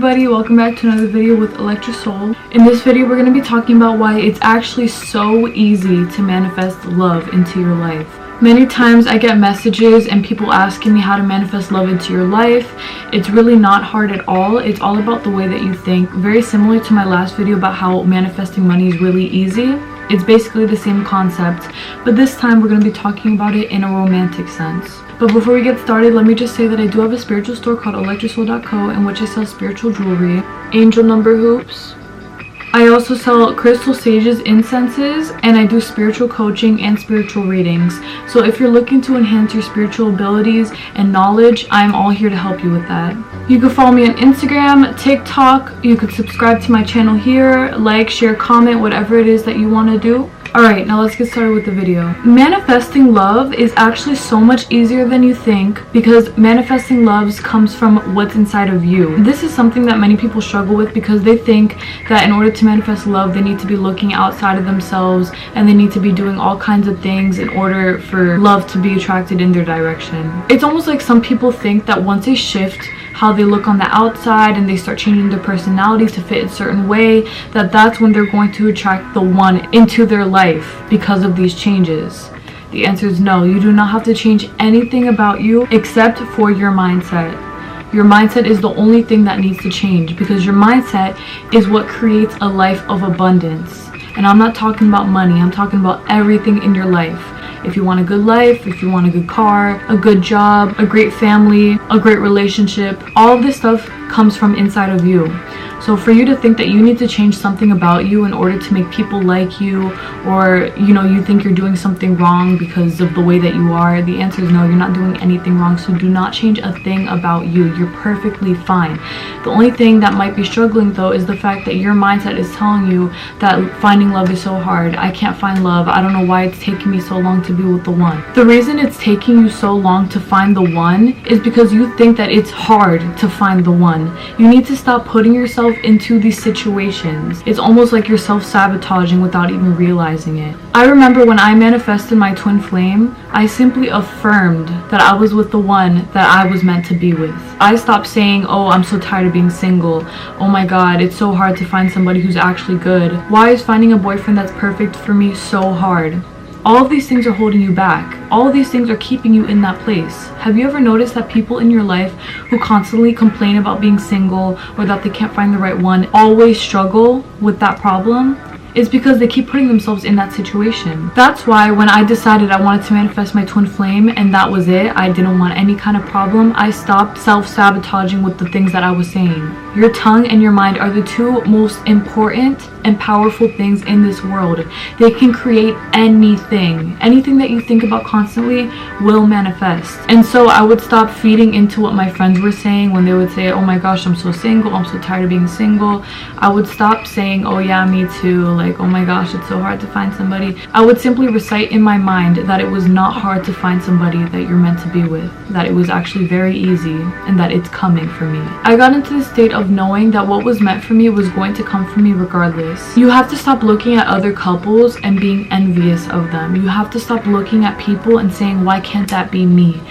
everybody, welcome back to another video with ElectraSoul. In this video we're going to be talking about why it's actually so easy to manifest love into your life. Many times I get messages and people asking me how to manifest love into your life. It's really not hard at all. It's all about the way that you think. Very similar to my last video about how manifesting money is really easy. It's basically the same concept, but this time we're going to be talking about it in a romantic sense. But before we get started, let me just say that I do have a spiritual store called ElectraSoul.co in which I sell spiritual jewelry, angel number hoops. I also sell crystal sages, incenses, and I do spiritual coaching and spiritual readings. So if you're looking to enhance your spiritual abilities and knowledge, I'm all here to help you with that. You can follow me on Instagram, TikTok, you could subscribe to my channel here, like, share, comment, whatever it is that you want to do. Alright, now let's get started with the video. Manifesting love is actually so much easier than you think because manifesting love comes from what's inside of you. This is something that many people struggle with because they think that in order to manifest love, they need to be looking outside of themselves and they need to be doing all kinds of things in order for love to be attracted in their direction. It's almost like some people think that once they shift how they look on the outside and they start changing their personality to fit a certain way, that's when they're going to attract the one into their life because of these changes. The answer is no. You do not have to change anything about you except for your mindset. Your mindset is the only thing that needs to change because your mindset is what creates a life of abundance. And I'm not talking about money, I'm talking about everything in your life. If you want a good life, if you want a good car, a good job, a great family, a great relationship, all of this stuff comes from inside of you. So for you to think that you need to change something about you in order to make people like you, or you think you're doing something wrong because of the way that you are, the answer is no, you're not doing anything wrong. So do not change a thing about you. You're perfectly fine. The only thing that might be struggling though is the fact that your mindset is telling you that finding love is so hard. I can't find love. I don't know why it's taking me so long to be with the one. The reason it's taking you so long to find the one is because you think that it's hard to find the one. You need to stop putting yourself into these situations. It's almost like you're self-sabotaging without even realizing it. I remember when I manifested my twin flame, I simply affirmed that I was with the one that I was meant to be with. I stopped saying, oh, I'm so tired of being single. Oh my god, it's so hard to find somebody who's actually good. Why is finding a boyfriend that's perfect for me so hard? All of these things are holding you back. All of these things are keeping you in that place. Have you ever noticed that people in your life who constantly complain about being single or that they can't find the right one always struggle with that problem? It's because they keep putting themselves in that situation. That's why when I decided I wanted to manifest my twin flame and that was it, I didn't want any kind of problem, I stopped self-sabotaging with the things that I was saying. Your tongue and your mind are the two most important and powerful things in this world. They can create anything. Anything that you think about constantly will manifest. And so I would stop feeding into what my friends were saying when they would say, oh my gosh, I'm so single, I'm so tired of being single. I would stop saying, oh yeah, me too, like, oh my gosh, it's so hard to find somebody. I would simply recite in my mind that it was not hard to find somebody that you're meant to be with, that it was actually very easy and that it's coming for me. I got into the state of knowing that what was meant for me was going to come for me regardless. You have to stop looking at other couples and being envious of them. You have to stop looking at people and saying, why can't that be me?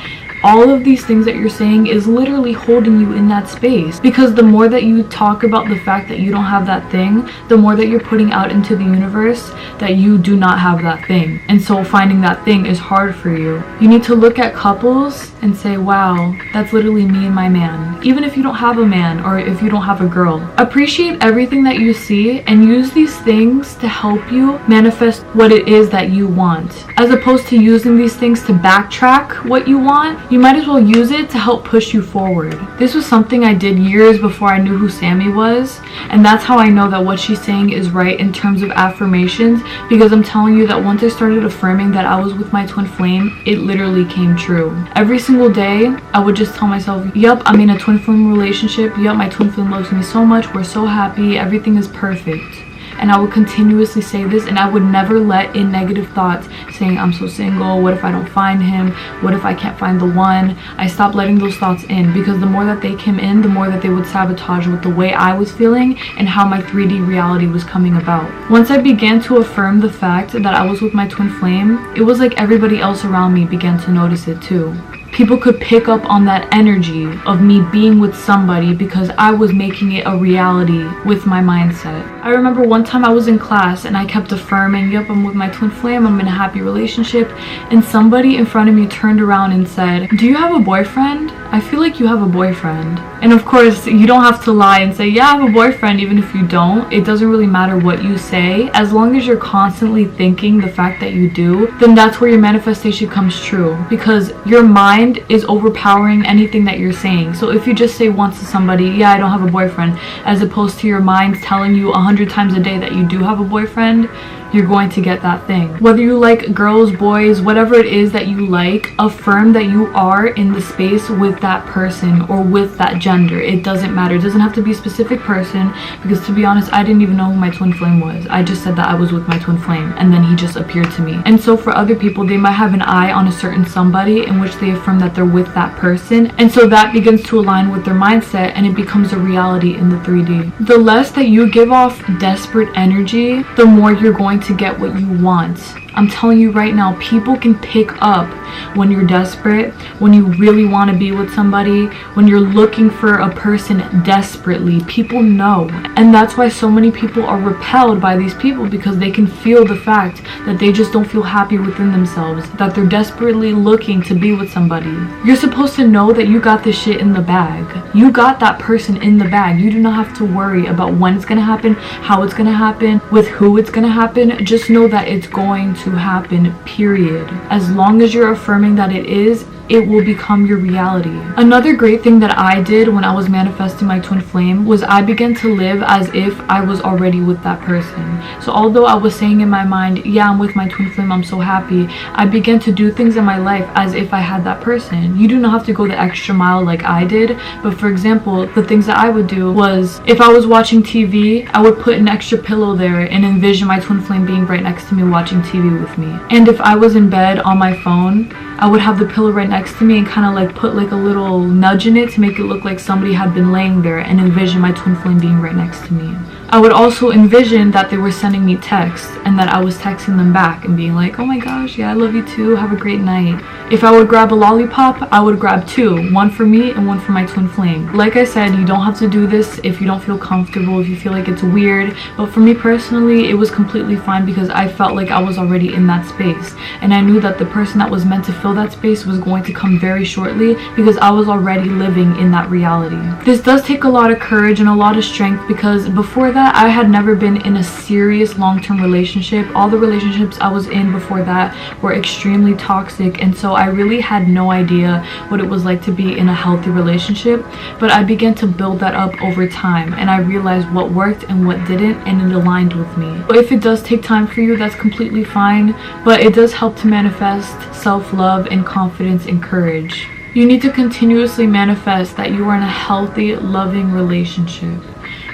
All of these things that you're saying is literally holding you in that space, because the more that you talk about the fact that you don't have that thing, the more that you're putting out into the universe that you do not have that thing. And so finding that thing is hard for you. You need to look at couples and say, wow, that's literally me and my man. Even if you don't have a man or if you don't have a girl, appreciate everything that you see and use these things to help you manifest what it is that you want. As opposed to using these things to backtrack what you want, you might as well use it to help push you forward. This was something I did years before I knew who Sammy was, and that's how I know that what she's saying is right in terms of affirmations, because I'm telling you that once I started affirming that I was with my twin flame, it literally came true. Every single day, I would just tell myself, yup, I'm in a twin flame relationship, yup, my twin flame loves me so much, we're so happy, everything is perfect. And I would continuously say this, and I would never let in negative thoughts saying, I'm so single, what if I don't find him, what if I can't find the one. I stopped letting those thoughts in, because the more that they came in, the more that they would sabotage with the way I was feeling and how my 3D reality was coming about. Once I began to affirm the fact that I was with my twin flame, it was like everybody else around me began to notice it too. People could pick up on that energy of me being with somebody because I was making it a reality with my mindset. I remember one time I was in class and I kept affirming, yep, I'm with my twin flame, I'm in a happy relationship, and somebody in front of me turned around and said, do you have a boyfriend? I feel like you have a boyfriend. And of course, you don't have to lie and say, yeah, I have a boyfriend, even if you don't. It doesn't really matter what you say. As long as you're constantly thinking the fact that you do, then that's where your manifestation comes true, because your mind is overpowering anything that you're saying. So if you just say once to somebody, yeah, I don't have a boyfriend, as opposed to your mind telling you 100 times a day that you do have a boyfriend, you're going to get that thing. Whether you like girls, boys, whatever it is that you like, affirm that you are in the space with that person or with that gender. It doesn't matter. It doesn't have to be a specific person, because to be honest, I didn't even know who my twin flame was. I just said that I was with my twin flame and then he just appeared to me. And so for other people, they might have an eye on a certain somebody in which they affirm that they're with that person, and so that begins to align with their mindset and it becomes a reality in the 3D. The less that you give off desperate energy, the more you're going to get what you want. I'm telling you right now, people can pick up when you're desperate, when you really want to be with somebody, when you're looking for a person desperately. People know. And that's why so many people are repelled by these people, because they can feel the fact that they just don't feel happy within themselves, that they're desperately looking to be with somebody. You're supposed to know that you got this shit in the bag. You got that person in the bag. You do not have to worry about when it's going to happen, how it's going to happen, with who it's going to happen. Just know that it's going to happen, period. As long as you're affirming that it is, it will become your reality. Another great thing that I did when I was manifesting my twin flame was I began to live as if I was already with that person. So although I was saying in my mind, yeah, I'm with my twin flame, I'm so happy, I began to do things in my life as if I had that person. You do not have to go the extra mile like I did, but for example, the things that I would do was, if I was watching TV, I would put an extra pillow there and envision my twin flame being right next to me watching TV with me. And if I was in bed on my phone, I would have the pillow right next to me and kind of like put like a little nudge in it to make it look like somebody had been laying there, and envision my twin flame being right next to me. I would also envision that they were sending me texts and that I was texting them back and being like, oh my gosh, yeah, I love you too, have a great night. If I would grab a lollipop, I would grab two, one for me and one for my twin flame. Like I said, you don't have to do this if you don't feel comfortable, if you feel like it's weird, but for me personally, it was completely fine because I felt like I was already in that space, and I knew that the person that was meant to fill that space was going to come very shortly because I was already living in that reality. This does take a lot of courage and a lot of strength, because before that, I had never been in a serious long-term relationship. All the relationships I was in before that were extremely toxic, and so I really had no idea what it was like to be in a healthy relationship. But I began to build that up over time, and I realized what worked and what didn't, and it aligned with me. But if it does take time for you, that's completely fine, but it does help to manifest self-love and confidence and courage. You need to continuously manifest that you are in a healthy, loving relationship.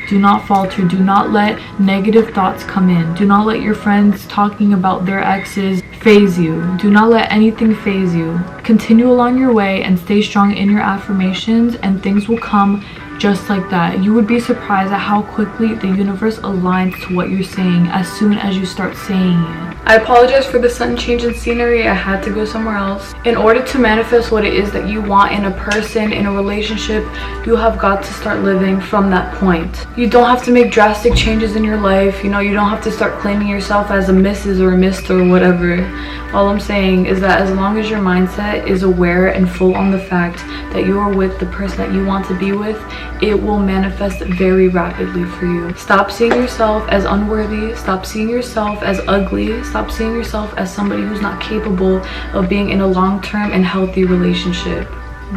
Do not falter. Do not let negative thoughts come in. Do not let your friends talking about their exes phase you. Do not let anything phase you. Continue along your way and stay strong in your affirmations, and things will come just like that. You would be surprised at how quickly the universe aligns to what you're saying as soon as you start saying it. I apologize for the sudden change in scenery. I had to go somewhere else. In order to manifest what it is that you want in a person, in a relationship, you have got to start living from that point. You don't have to make drastic changes in your life. You know, you don't have to start claiming yourself as a Mrs. or a Mr. or whatever. All I'm saying is that as long as your mindset is aware and full on the fact that you are with the person that you want to be with, it will manifest very rapidly for you. Stop seeing yourself as unworthy. Stop seeing yourself as ugly. Stop seeing yourself as somebody who's not capable of being in a long-term and healthy relationship.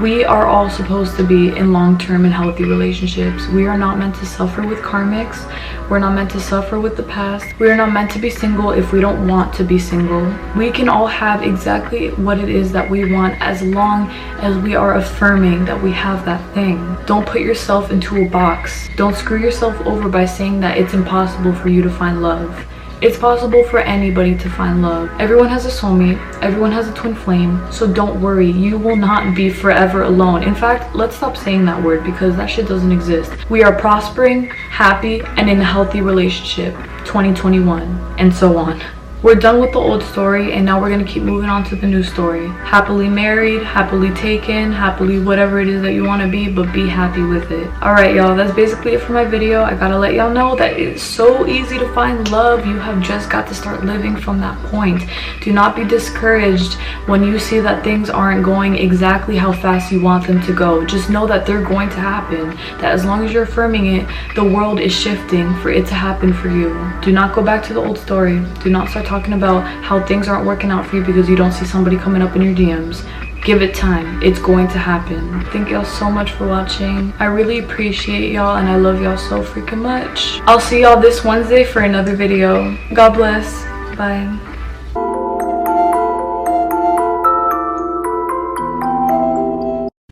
We are all supposed to be in long-term and healthy relationships. We are not meant to suffer with karmics. We're not meant to suffer with the past. We are not meant to be single if we don't want to be single. We can all have exactly what it is that we want as long as we are affirming that we have that thing. Don't put yourself into a box. Don't screw yourself over by saying that it's impossible for you to find love. It's possible for anybody to find love. Everyone has a soulmate. Everyone has a twin flame. So don't worry. You will not be forever alone. In fact, let's stop saying that word because that shit doesn't exist. We are prospering, happy, and in a healthy relationship. 2021, and so on. We're done with the old story, and now we're gonna keep moving on to the new story. Happily married, happily taken, happily whatever it is that you want to be, but be happy with it. Alright y'all, that's basically it for my video. I gotta let y'all know that it's so easy to find love. You have just got to start living from that point. Do not be discouraged when you see that things aren't going exactly how fast you want them to go. Just know that they're going to happen. That as long as you're affirming it, the world is shifting for it to happen for you. Do not go back to the old story. Do not start talking about how things aren't working out for you because you don't see somebody coming up in your DMs. Give it time. It's going to happen. Thank y'all so much for watching. I really appreciate y'all, and I love y'all so freaking much. I'll see y'all this Wednesday for another video. God bless. Bye.